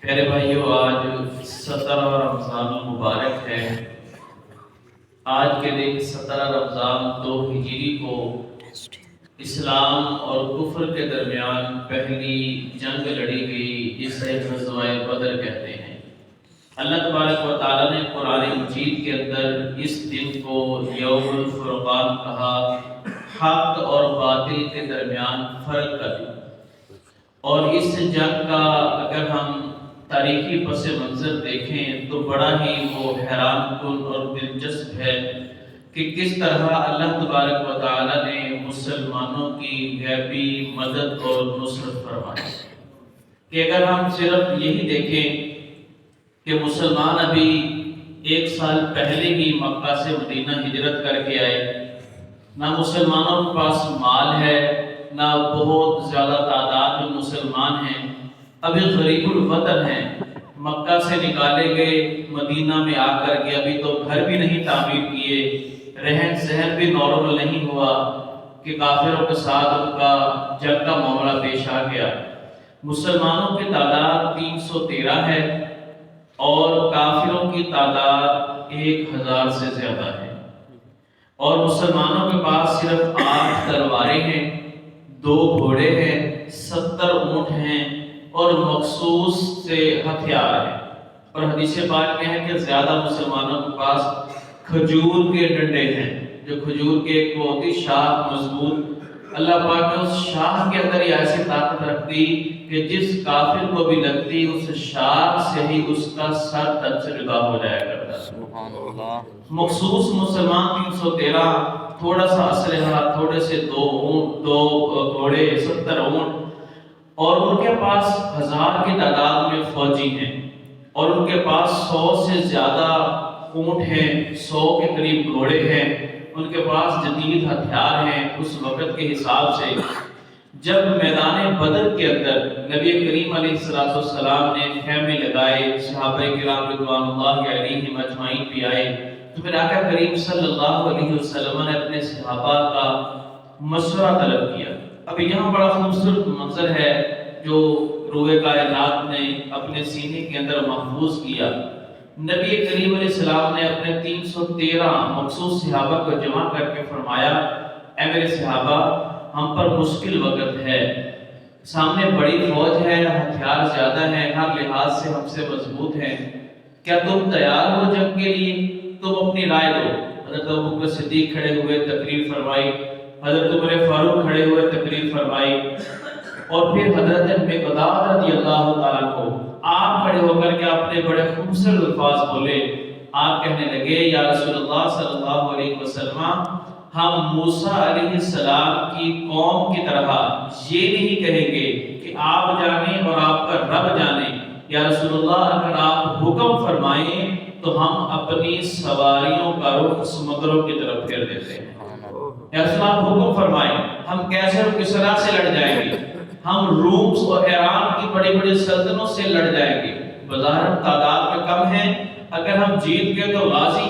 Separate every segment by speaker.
Speaker 1: پیارے بھائیو، آج 17 رمضان المبارک ہے۔ آج کے دن 17 رمضان 2 ہجری کو اسلام اور کفر کے درمیان پہلی جنگ لڑی گئی، جسے غزوہ بدر کہتے ہیں۔ اللہ تبارک و تعالیٰ نے قرآن مجید کے اندر اس دن کو یوم الفرقان کہا، حق اور باطل کے درمیان فرق کا دن۔ اور اس جنگ کا اگر ہم تاریخی پس منظر دیکھیں تو بڑا ہی وہ حیران کن اور دلچسپ ہے کہ کس طرح اللہ تبارک و تعالیٰ نے مسلمانوں کی غیبی مدد اور نصرت فرمائی۔ کہ اگر ہم صرف یہی دیکھیں کہ مسلمان ابھی 1 سال پہلے ہی مکہ سے مدینہ ہجرت کر کے آئے، نہ مسلمانوں کے پاس مال ہے، نہ بہت زیادہ تعداد میں مسلمان ہیں، ابھی غریب الوطن ہیں، مکہ سے نکالے گئے، مدینہ میں آ کر کے ابھی تو گھر بھی نہیں تعمیر کیے، رہن سہن بھی نارمل نہیں ہوا کہ کافروں کے ساتھ ان کا جنگ کا معاملہ پیش آ گیا۔ مسلمانوں کی تعداد 313 ہے اور کافروں کی تعداد 1000 سے زیادہ ہے، اور مسلمانوں کے پاس صرف 8 تلواریں ہیں، 2 گھوڑے ہیں، 70 اونٹ ہیں اور مخصوص سے ہتھیار ہیں۔ اور حدیث پاک میں ہے کہ زیادہ مسلمانوں کے پاس کھجور کے ڈنڈے ہیں، جو کھجور کے ایک بہت ہی شاخ مضبوط، اللہ پاک نے اس شاخ کے اندر ہی ایسی طاقت رکھ دی کہ جس کافر کو بھی لگتی اس شاخ سے ہی اس کا سر تن سے جدا ہو جایا کرتا۔ سبحان اللہ۔ مخصوص مسلمان 313، تھوڑا سا اسلحہ، تھوڑے سے 2 گھوڑے، 70 اونٹ، اور ان کے پاس 1000 کی تعداد میں فوجی ہیں، اور ان کے پاس 100 سے زیادہ اونٹ ہیں، 100 کے قریب گھوڑے ہیں، ان کے پاس جدید ہتھیار ہیں اس وقت کے حساب سے۔ جب میدان بدر کے اندر نبی کریم علیہ السلام نے خیمے لگائے، صحابہ کرام رضوان اللہ علیہم اجمعین بھی آئے، تو پھر آقا کریم صلی اللہ علیہ وسلم نے اپنے صحابہ کا مشورہ طلب کیا۔ اب یہاں بڑا خوبصورت منظر ہے جو روح کائنات نے اپنے سینے کے اندر محفوظ کیا۔ نبی کریم علیہ السلام نے اپنے 313 مخصوص صحابہ کو جمع کر کے فرمایا، اے میرے صحابہ، ہم پر مشکل وقت ہے، سامنے بڑی فوج ہے، ہتھیار زیادہ ہیں، ہر لحاظ سے ہم سے مضبوط ہیں، کیا تم تیار ہو جنگ کے لیے؟ تم اپنی رائے دو۔ حضرت ابوبکر صدیق کھڑے ہوئے تقریر فرمائی، حضرت عمر فاروق کھڑے ہوئے تقریر فرمائی، اور پھر حضرت مقداد رضی اللہ تعالیٰ کو آپ کھڑے ہو کر کے اپنے بڑے خوبصورت الفاظ بولے۔ آپ کہنے لگے، یا رسول اللہ صلی اللہ علیہ وسلم، ہم موسیٰ علیہ السلام کی قوم کی طرح یہ نہیں کہیں گے کہ آپ جانیں اور آپ کا رب جانے۔ یا رسول اللہ، اگر آپ حکم فرمائیں تو ہم اپنی سواریوں کا رخ سمندروں کی طرف پھیر دیتے ہیں۔ یا رسول اللہ، حکم فرمائیں، ہم کیسے اور کس طرح سے لڑ جائیں گے؟ ہم روم اور ایران کی بڑی بڑی سلطنتوں سے لڑ جائیں گے، بظاہر تعداد میں کم ہیں، اگر ہم جیت گئے تو غازی،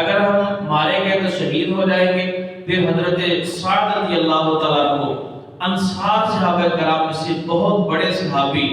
Speaker 1: اگر ہم مارے گئے تو شہید ہو جائیں گے۔ پھر حضرت سعد رضی اللہ تعالیٰ کو انصار صحابہ کرام میں سے بہت بڑے صحابی،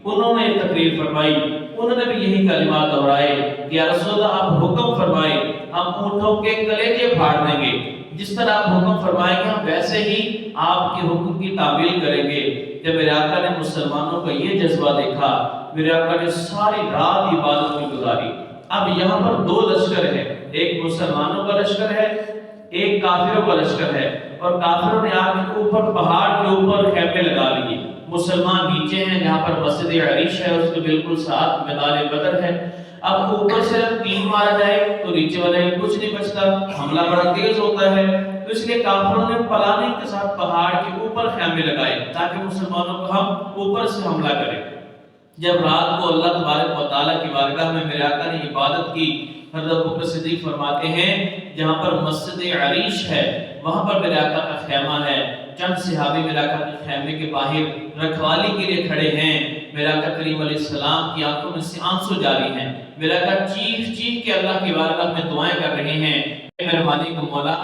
Speaker 1: انہوں نے تقریر فرمائی، انہوں نے بھی یہی کلمات دہرائے کہ یا رسول اللہ، آپ حکم فرمائیں، ہم اونٹوں کے کلیجے پھاڑ دیں گے، جس طرح آپ حکم فرمائیں گے ہم ویسے ہی آپ کے حکم کی تعمیل کریں گے۔ جب میرے آقا نے مسلمانوں کا یہ جذبہ دیکھا، میرے آقا نے ساری رات عبادت میں گزاری۔ اب یہاں پر 2 لشکر ہیں، ایک مسلمانوں کا لشکر ہے، ایک کافروں کا لشکر ہے، اور کافروں نے آ کے اوپر پہاڑ کے اوپر خیمے لگا لیے۔ مسلمان نیچے ہیں جہاں پر مسجد عریش ہے، اس کے بالکل ساتھ میدان بدر ہے۔ اب اوپر سے 3 مارا جائے تو نیچے والے کچھ نہیں بچتا، حملہ بڑا تیز ہوتا ہے، تو اس لیے کافروں نے پلاننگ کے ساتھ پہاڑ کے اوپر خیمے لگائے تاکہ مسلمانوں کو ہم اوپر سے حملہ کریں۔ جب رات کو اللہ تبارک و تعالیٰ کی بارگاہ میں میرے آقا نے عبادت کی، حضرت ابوبکر صدیق فرماتے ہیں جہاں پر مسجد عریش ہے وہاں پر میرے آقا کا خیمہ ہے، چند صحابی میرے آقا کے خیمے کے باہر رکھوالی کے لیے کھڑے ہیں۔ میرے آقا کریم علیہ السلام کی آنکھوں میں سے آنسو جاری ہیں، میرے آقا چیخ چیخ کے اللہ کی بارگاہ میں دعائیں کر رہے ہیں، میرے مالک مولا،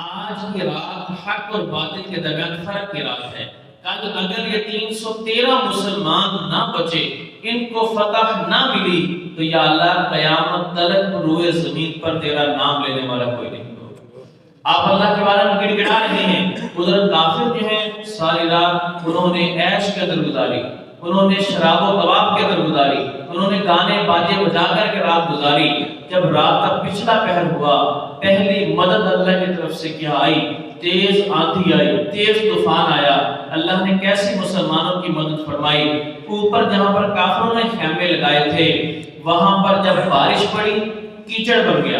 Speaker 1: آج کی رات حق اور باطل کے درمیان فرق کی رات ہے، کل اگر یہ 313 مسلمان نہ بچے ان کو فتح نہ ملی تو یا اللہ قیامت تلک روئے زمین پر تیرا نام لینے والا کوئی نہیں ہوگا۔ آپ اللہ کے بارے میں گڑ گڑا رہے ہیں، ادھر کافر جو ہیں ساری رات انہوں نے عیش کے اندر گزاری، انہوں نے شراب و کباب کے اندر گزاری، انہوں نے گانے باجے بجا کر کے رات گزاری۔ جب رات کا پچھلا پہر ہوا، پہلی مدد اللہ کی طرف سے کیا آئی؟ تیز آندھی آئی، تیز طوفان آیا۔ اللہ نے کیسی مسلمانوں کی مدد فرمائی؟ اوپر جہاں پر کافروں نے خیمے لگائے تھے وہاں پر جب بارش پڑی کیچڑ بن گیا،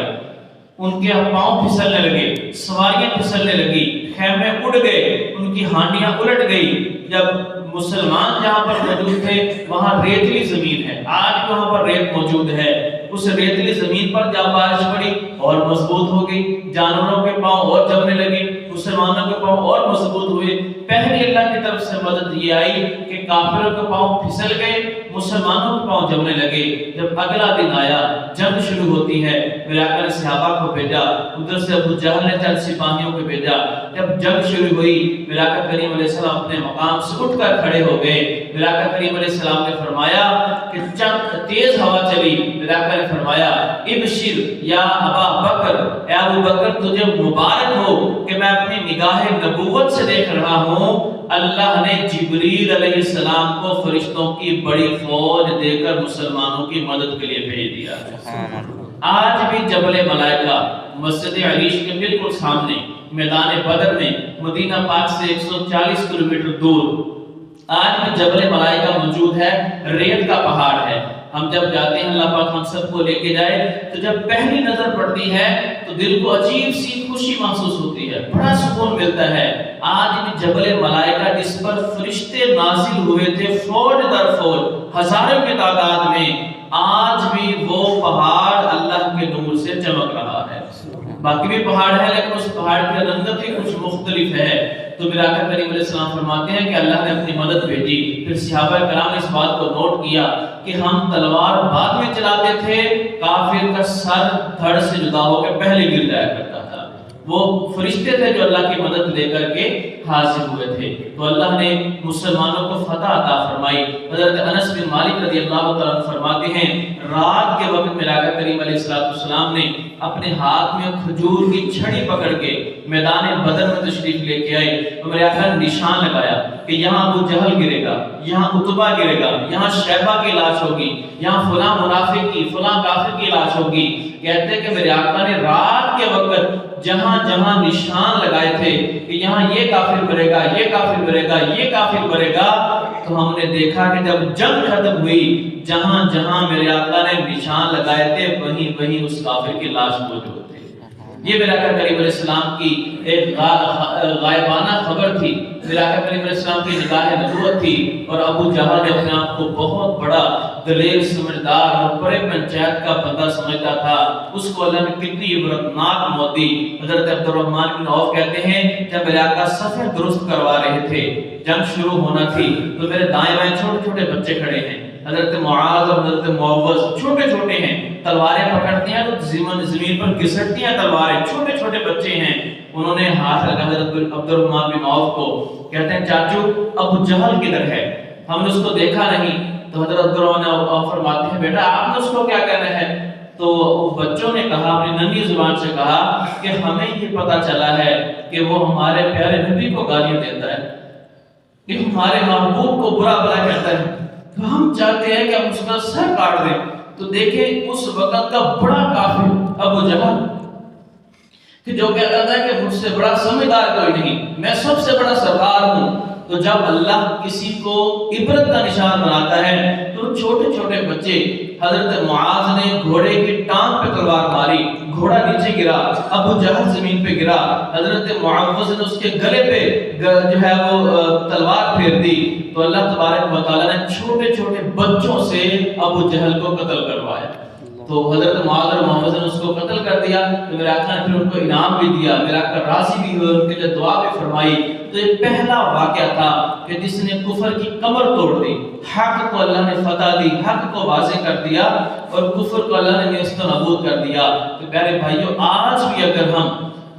Speaker 1: ان کے پاؤں پھسلنے لگے، سواریاں پھسلنے لگی، خیمے اڑ گئے، ان کی ہانڈیاں الٹ گئی۔ جب مسلمان جہاں پر موجود تھے وہاں ریتلی زمین ہے، آج وہاں پر ریت موجود ہے، اس ریتلی زمین پر جب بارش پڑی اور مضبوط ہو گئی، جانوروں کے پاؤں اور جمنے لگے، مسلمانوں کے پاؤں اور مضبوط ہوئے۔ پہلی اللہ کی طرف سے مدد یہ آئی کہ کافروں کے پاؤں پھسل گئے، مسلمانوں کے پاؤں جمنے لگے۔ جب اگلا دن آیا، جنگ شروع ہوتی ہے، میرے آقا نے صحابہ کو بھیجا، ادھر سے ابو جہل نے چند سپاہیوں کو بھیجا۔ جب جنگ شروع ہوئی میرے آقا کریم علیہ السلام اپنے مقام سے اٹھ کر کھڑے ہو گئے۔ میرے آقا کریم علیہ السلام نے فرمایا کہ چند تیز ہوا چلی، میرے آقا نے فرمایا ابشر یا ابا بکر، اے ابو بکر تجھے مبارک ہو کہ میں اپنی نگاہ نبوت سے دیکھ رہا ہوں اللہ نے جبریل علیہ السلام کو فرشتوں کی بڑی فوج دے کر مسلمانوں کی مدد کے لیے بھیج دیا۔ آج بھی جبل ملائکہ مسجد عریش کے بالکل سامنے میدان بدر میں مدینہ پاک سے 140 کلومیٹر دور آج بھی جبل ملائکہ موجود ہے، ریت کا پہاڑ ہے۔ ہم جب جاتے ہیں اللہ پاک ہم سب کو لے کے جائے تو جب پہلی نظر پڑتی ہے تو دل کو عجیب سی خوشی محسوس ہوتی ہے، بڑا سکون ملتا ہے۔ آج بھی جبل ملائکہ جس پر فرشتے نازل ہوئے تھے فوج در فوج ہزاروں کی تعداد میں، آج بھی وہ پہاڑ اللہ کے نور سے چمک رہا ہے۔ باقی بھی پہاڑ ہے لیکن اس پہاڑ کی رنگت ہی کچھ مختلف ہے۔ تو میرے آقا کریم علیہ السلام فرماتے ہیں کہ اللہ نے اپنی مدد بھیجی۔ پھر صحابہ کرام نے اس بات کو نوٹ کیا کہ ہم تلوار بعد میں چلاتے تھے، کافر کا سر دھڑ سے جدا ہو کے پہلے گر جایا کرتا تھا۔ وہ فرشتے تھے جو اللہ کی مدد لے کر کے حاضر ہوئے تھے۔ تو اللہ نے مسلمانوں کو فتح عطا فرمائی۔ حضرت انس بن مالک رضی اللہ تعالیٰ عنہ فرماتے ہیں رات کے وقت میرے آقا کریم علیہ السلام نے اپنے ہاتھ میں کھجور کی چھڑی پکڑ کے میدان بدر میں تشریف لے کے آئے تو میرے آقا نے نشان لگایا کہ یہاں ابو جہل گرے گا، یہاں عتبہ گرے گا، یہاں شیبہ کی لاش ہوگی، یہاں فلاں منافق کی فلاں کافر کی لاش ہوگی۔ کہتے ہیں کہ میرے آقا نے رات کے وقت جہاں جہاں نشان لگائے تھے کہ یہاں یہ کافر مرے گا، یہ کافر مرے گا، یہ کافر مرے گا، تو ہم نے دیکھا کہ جب جنگ ختم ہوئی جہاں جہاں میرے آقا نے نشان لگائے تھے وہیں وہیں اس کافر کی لاش موجود تھی۔ یہ میرے آقا کریم علیہ السلام کی ایک غائبانہ خبر تھی، میرے آقا کریم علیہ السلام کی نگاہ نبوت تھی۔ اور ابو جہل نے اپنے آپ کو بہت بڑا دلیر سمجھدار اور بڑے پنچایت کا بندہ سمجھتا تھا، اس کو اللہ نے کتنی عبرتناک موت دی۔ حضرت عبد الرحمن بن عوف کہتے ہیں جب میرے آقا صفیں درست کروا رہے تھے، جنگ شروع ہونا تھی، تو میرے دائیں بائیں چھوٹے چھوٹے بچے کھڑے ہیں، حضرت معاذ اور حضرت معوذ چھوٹے چھوٹے ہیں، تلواریں پکڑتے ہیں تو زمین پر گھسٹتی ہیں تلواریں، چھوٹے چھوٹے بچے ہیں۔ انہوں نے ہاتھ لگا حضرت عبد الرحمن بن عوف کو، کہتے ہیں چاچو ابو جہل کدھر ہے؟ ہم نے اس کو دیکھا نہیں۔ تو حضرت عبد الرحمن بن عوف فرماتے ہیں بیٹا آپ نے اس کو کیا کہنا ہے؟ تو بچوں نے کہا اپنی ننھی زبان سے کہا کہ ہمیں یہ پتا چلا ہے کہ وہ ہمارے پیارے نبی کو گالیاں دیتا ہے، کہ ہمارے محبوب کو برا بھلا کہتا ہے، تو ہم چاہتے ہیں کہ ہم اس کا سر کاٹ دیں۔ تو دیکھیں اس وقت کا بڑا کافر ابو جہل کہ جو کہتا تھا کہ مجھ سے بڑا سمجھدار کوئی نہیں، میں سب سے بڑا سردار ہوں۔ تو جب اللہ کسی کو عبرت کا نشان بناتا ہے تو چھوٹے چھوٹے بچے، حضرت معاذ نے گھوڑے کی ٹانگ پہ تلوار ماری، گھوڑا نیچے گرا، ابو جہل زمین پہ گرا، حضرت معوذ نے اس کے گلے پہ جو ہے وہ تلوار پھیر دی۔ تو اللہ تبارک و تعالیٰ نے چھوٹے چھوٹے بچوں سے ابو جہل کو قتل کروایا۔ تو حضرت معاذ اور محمد نے اس کو قتل کر دیا۔ تو میرے آقا نے پھر ان کو انعام بھی دیا، میرے آقا راضی بھی ہوئے، ان کے لیے دعا بھی فرمائی۔ تو یہ پہلا واقعہ تھا کہ جس نے کفر کی کمر توڑ دی، حق کو اللہ نے فتح دی، حق کو واضح کر دیا اور کفر کو اللہ نے نیست و نابود کر دیا۔ تو پیارے بھائیو آج بھی اگر ہم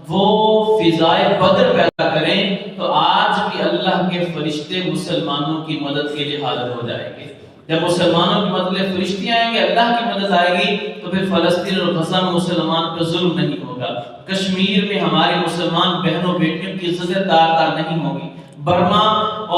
Speaker 1: وہ فضائے بدر پیدا کریں تو آج بھی اللہ کے فرشتے مسلمانوں کی مدد کے لیے حاضر ہو جائیں گے۔ جب مسلمانوں کی مدد میں فرشتے آئیں گے، اللہ کی مدد آئے گی، تو پھر فلسطین اور غزہ میں مسلمان پر ظلم نہیں ہوگا، کشمیر میں ہمارے مسلمان بہنوں بیٹیوں کی عزتیں تار نہیں ہوگی، برما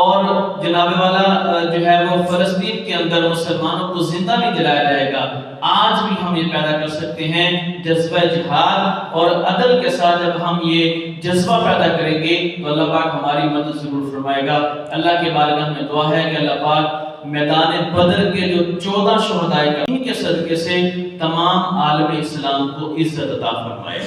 Speaker 1: اور جناب والا جو ہے وہ فلسطین کے اندر مسلمانوں کو زندہ بھی جلایا جائے گا۔ آج بھی ہم یہ پیدا کر سکتے ہیں جذبہ جہاد اور عدل کے ساتھ، جب ہم یہ جذبہ پیدا کریں گے تو اللہ پاک ہماری مدد ضرور فرمائے گا۔ اللہ کے بارگاہ میں دعا ہے کہ اللہ پاک میدان بدر کے جو 14 شہدائے ان کے صدقے سے تمام عالم اسلام کو عزت عطا فرمائے۔